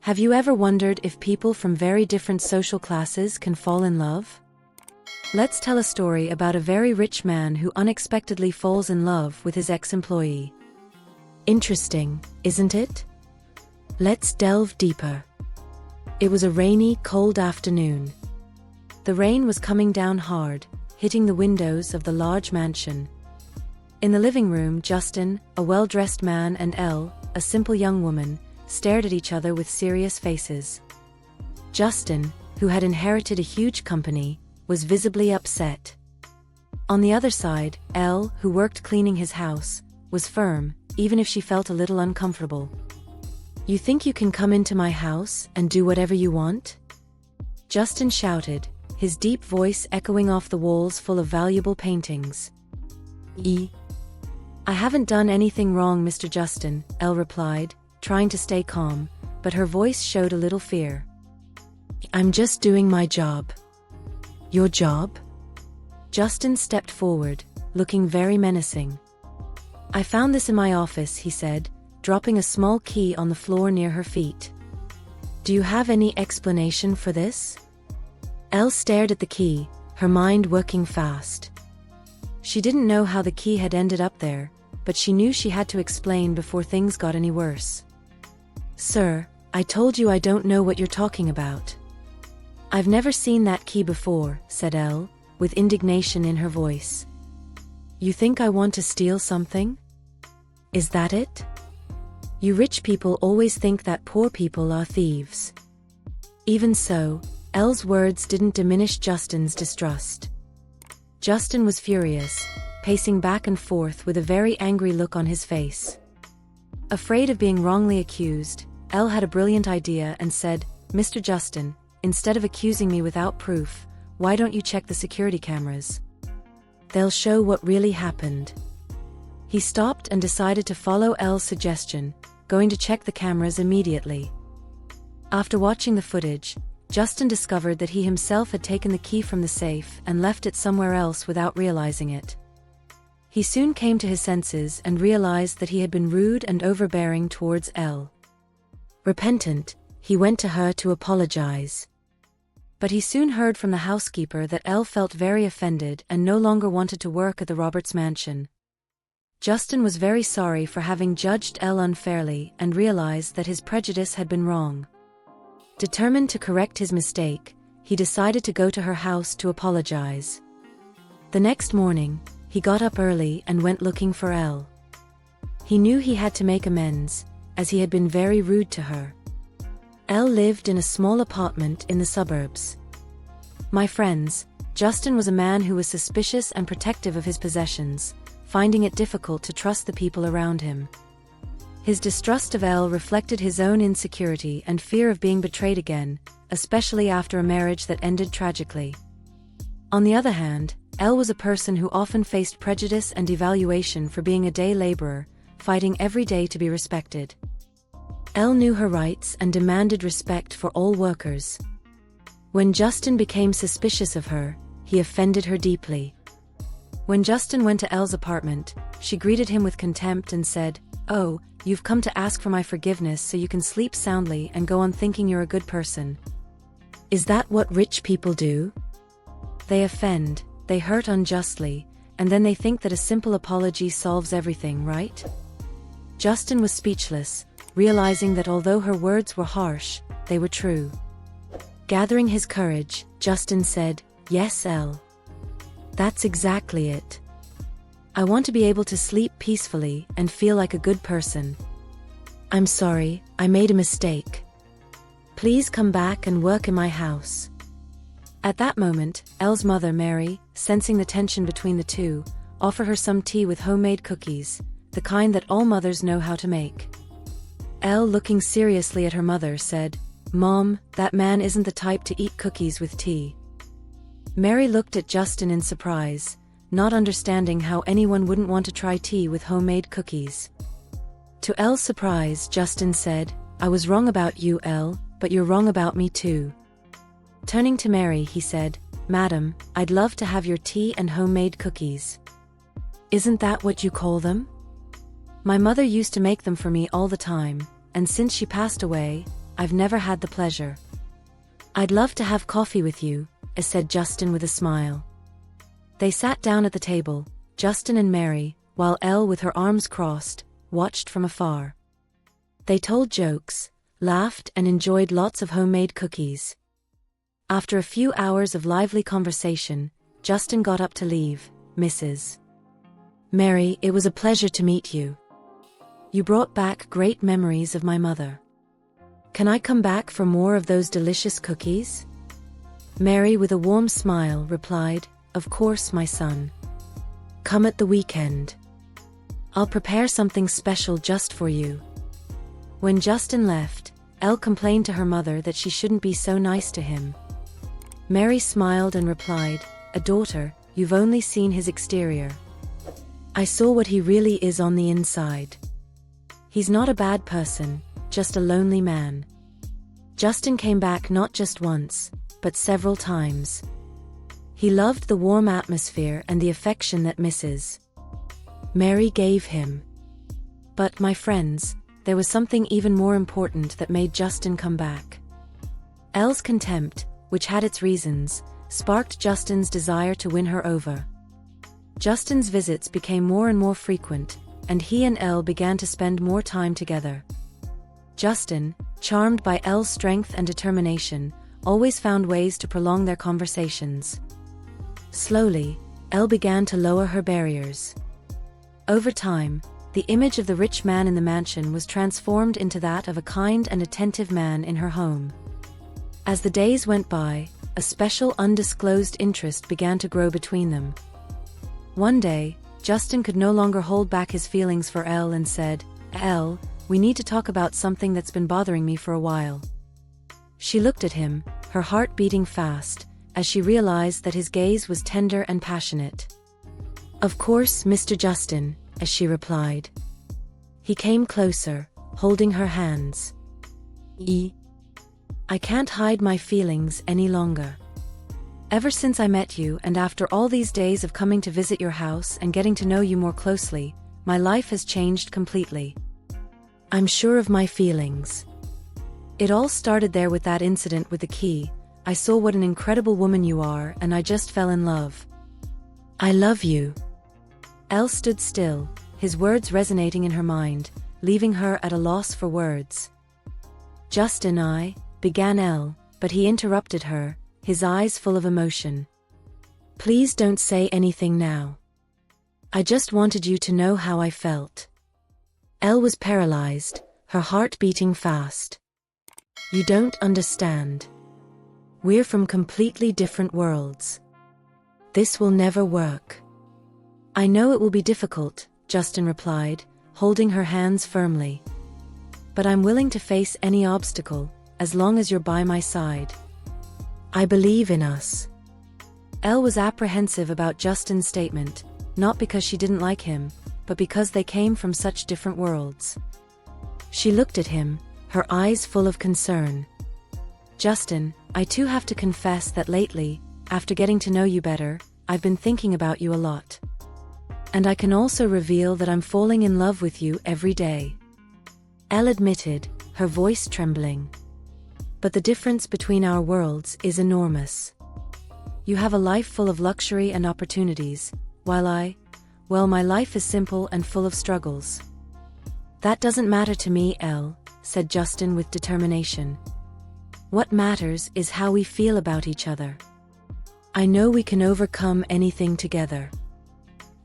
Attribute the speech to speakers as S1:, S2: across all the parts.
S1: Have you ever wondered if people from very different social classes can fall in love? Let's tell a story about a very rich man who unexpectedly falls in love with his ex-employee. Interesting, isn't it? Let's delve deeper. It was a rainy, cold afternoon. The rain was coming down hard, hitting the windows of the large mansion. In the living room, Justin, a well-dressed man, and Elle, a simple young woman, stared at each other with serious faces. Justin, who had inherited a huge company, was visibly upset. On the other side, Elle, who worked cleaning his house, was firm, even if she felt a little uncomfortable. "You think you can come into my house and do whatever you want?" Justin shouted, his deep voice echoing off the walls full of valuable paintings. "I haven't done anything wrong, Mr. Justin," Elle replied, trying to stay calm, but her voice showed a little fear. "I'm just doing my job." "Your job?" Justin stepped forward, looking very menacing. "I found this in my office," he said, dropping a small key on the floor near her feet. "Do you have any explanation for this?" Elle stared at the key, her mind working fast. She didn't know how the key had ended up there, but she knew she had to explain before things got any worse. "Sir, I told you I don't know what you're talking about." "I've never seen that key before," said Elle, with indignation in her voice. "You think I want to steal something? Is that it? You rich people always think that poor people are thieves." Even so, Elle's words didn't diminish Justin's distrust. Justin was furious, pacing back and forth with a very angry look on his face. Afraid of being wrongly accused, Elle had a brilliant idea and said, "Mr. Justin, instead of accusing me without proof, why don't you check the security cameras? They'll show what really happened." He stopped and decided to follow Elle's suggestion, going to check the cameras immediately. After watching the footage, Justin discovered that he himself had taken the key from the safe and left it somewhere else without realizing it. He soon came to his senses and realized that he had been rude and overbearing towards Elle. Repentant, he went to her to apologize. But he soon heard from the housekeeper that Elle felt very offended and no longer wanted to work at the Roberts mansion. Justin was very sorry for having judged Elle unfairly and realized that his prejudice had been wrong. Determined to correct his mistake, he decided to go to her house to apologize. The next morning, he got up early and went looking for Elle. He knew he had to make amends, as he had been very rude to her. Elle lived in a small apartment in the suburbs. My friends, Justin was a man who was suspicious and protective of his possessions, finding it difficult to trust the people around him. His distrust of Elle reflected his own insecurity and fear of being betrayed again, especially after a marriage that ended tragically. On the other hand, Elle was a person who often faced prejudice and devaluation for being a day laborer, fighting every day to be respected. Elle knew her rights and demanded respect for all workers. When Justin became suspicious of her, he offended her deeply. When Justin went to Elle's apartment, she greeted him with contempt and said, "Oh, you've come to ask for my forgiveness so you can sleep soundly and go on thinking you're a good person. Is that what rich people do? They offend, they hurt unjustly, and then they think that a simple apology solves everything, right?" Justin was speechless, realizing that although her words were harsh, they were true. Gathering his courage, Justin said, "Yes, Elle. That's exactly it. I want to be able to sleep peacefully and feel like a good person. I'm sorry, I made a mistake. Please come back and work in my house." At that moment, Elle's mother, Mary, sensing the tension between the two, offered her some tea with homemade cookies, the kind that all mothers know how to make. Elle, looking seriously at her mother, said, "Mom, that man isn't the type to eat cookies with tea." Mary looked at Justin in surprise, not understanding how anyone wouldn't want to try tea with homemade cookies. To Elle's surprise, Justin said, "I was wrong about you, Elle, but you're wrong about me too." Turning to Mary, he said, "Madam, I'd love to have your tea and homemade cookies." "Isn't that what you call them?" "My mother used to make them for me all the time, and since she passed away, I've never had the pleasure. I'd love to have coffee with you, said Justin with a smile. They sat down at the table, Justin and Mary, while Elle, with her arms crossed, watched from afar. They told jokes, laughed, and enjoyed lots of homemade cookies. After a few hours of lively conversation, Justin got up to leave. Mrs. Mary, it was a pleasure to meet you. You brought back great memories of my mother. Can I come back for more of those delicious cookies? Mary, with a warm smile, replied, Of course, my son. Come at the weekend. I'll prepare something special just for you. When Justin left, Elle complained to her mother that she shouldn't be so nice to him. Mary smiled and replied, A daughter, you've only seen his exterior. I saw what he really is on the inside. He's not a bad person, just a lonely man. Justin came back not just once, but several times. He loved the warm atmosphere and the affection that Mrs. Mary gave him. But, my friends, there was something even more important that made Justin come back. Elle's contempt, which had its reasons, sparked Justin's desire to win her over. Justin's visits became more and more frequent, and he and Elle began to spend more time together. Justin, charmed by Elle's strength and determination, always found ways to prolong their conversations. Slowly, Elle began to lower her barriers. Over time, the image of the rich man in the mansion was transformed into that of a kind and attentive man in her home. As the days went by, a special undisclosed interest began to grow between them. One day, Justin could no longer hold back his feelings for Elle and said, Elle, we need to talk about something that's been bothering me for a while. She looked at him, her heart beating fast, as she realized that his gaze was tender and passionate. Of course, Mr. Justin, as she replied. He came closer, holding her hands. I can't hide my feelings any longer. Ever since I met you and after all these days of coming to visit your house and getting to know you more closely, my life has changed completely. I'm sure of my feelings. It all started there with that incident with the key. I saw what an incredible woman you are and I just fell in love. I love you. Elle stood still, his words resonating in her mind, leaving her at a loss for words. Justin, began Elle, but he interrupted her, his eyes full of emotion. Please don't say anything now. I just wanted you to know how I felt. Elle was paralyzed, her heart beating fast. You don't understand. We're from completely different worlds. This will never work. I know it will be difficult, Justin replied, holding her hands firmly. But I'm willing to face any obstacle, as long as you're by my side. I believe in us. Elle was apprehensive about Justin's statement, not because she didn't like him, but because they came from such different worlds. She looked at him, her eyes full of concern. Justin, I too have to confess that lately, after getting to know you better, I've been thinking about you a lot. And I can also reveal that I'm falling in love with you every day. Elle admitted, her voice trembling. But the difference between our worlds is enormous. You have a life full of luxury and opportunities, while my life is simple and full of struggles. That doesn't matter to me, Elle, said Justin with determination. What matters is how we feel about each other. I know we can overcome anything together.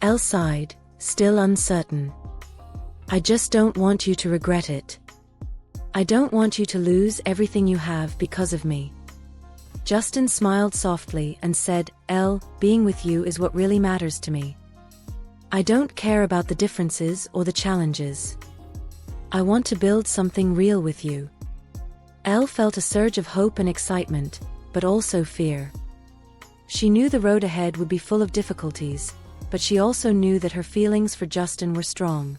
S1: Elle sighed, still uncertain. I just don't want you to regret it. I don't want you to lose everything you have because of me. Justin smiled softly and said, Elle, being with you is what really matters to me. I don't care about the differences or the challenges. I want to build something real with you. Elle felt a surge of hope and excitement, but also fear. She knew the road ahead would be full of difficulties, but she also knew that her feelings for Justin were strong.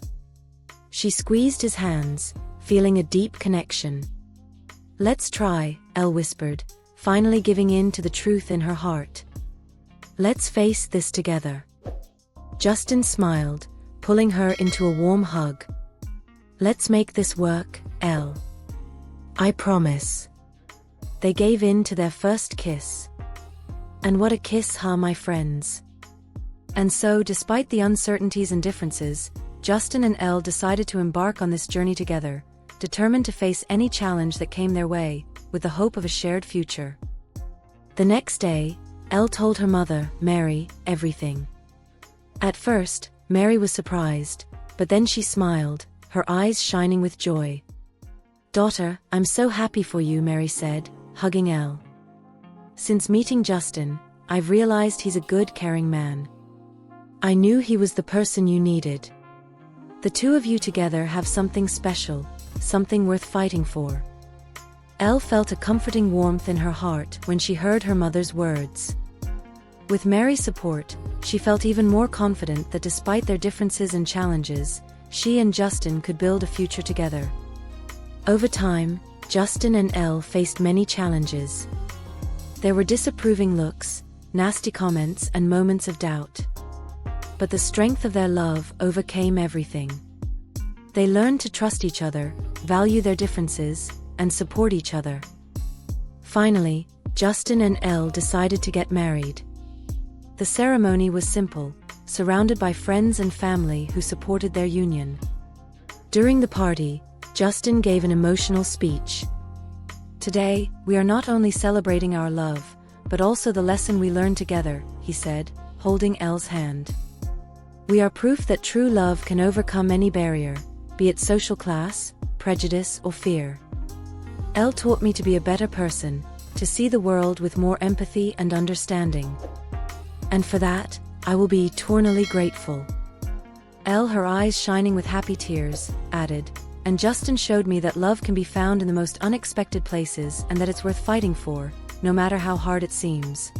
S1: She squeezed his hands, feeling a deep connection. Let's try, Elle whispered, finally giving in to the truth in her heart. Let's face this together. Justin smiled, pulling her into a warm hug. Let's make this work, Elle. I promise. They gave in to their first kiss. And what a kiss, huh, my friends? And so, despite the uncertainties and differences, Justin and Elle decided to embark on this journey together, determined to face any challenge that came their way, with the hope of a shared future. The next day, Elle told her mother, Mary, everything. At first, Mary was surprised, but then she smiled, her eyes shining with joy. "Daughter, I'm so happy for you," Mary said, hugging Elle. "Since meeting Justin, I've realized he's a good, caring man. I knew he was the person you needed. The two of you together have something special, something worth fighting for." Elle felt a comforting warmth in her heart when she heard her mother's words. With Mary's support, she felt even more confident that despite their differences and challenges, she and Justin could build a future together. Over time, Justin and Elle faced many challenges. There were disapproving looks, nasty comments, and moments of doubt. But the strength of their love overcame everything. They learned to trust each other, value their differences, and support each other. Finally, Justin and Elle decided to get married. The ceremony was simple, surrounded by friends and family who supported their union. During the party, Justin gave an emotional speech. "Today, we are not only celebrating our love, but also the lesson we learned together," he said, holding Elle's hand. "We are proof that true love can overcome any barrier, be it social class, prejudice, or fear. Elle taught me to be a better person, to see the world with more empathy and understanding. And for that, I will be eternally grateful." Elle, her eyes shining with happy tears, added, "And Justin showed me that love can be found in the most unexpected places and that it's worth fighting for, no matter how hard it seems.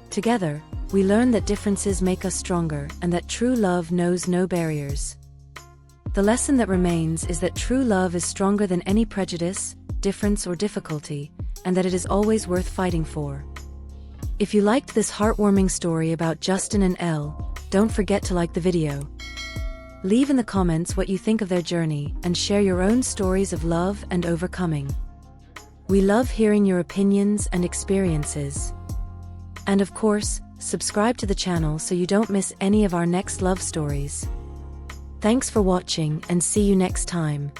S1: Together, we learn that differences make us stronger and that true love knows no barriers. The lesson that remains is that true love is stronger than any prejudice, difference, or difficulty, and that it is always worth fighting for." If you liked this heartwarming story about Justin and Elle, don't forget to like the video. Leave in the comments what you think of their journey and share your own stories of love and overcoming. We love hearing your opinions and experiences. And of course, subscribe to the channel so you don't miss any of our next love stories. Thanks for watching and see you next time.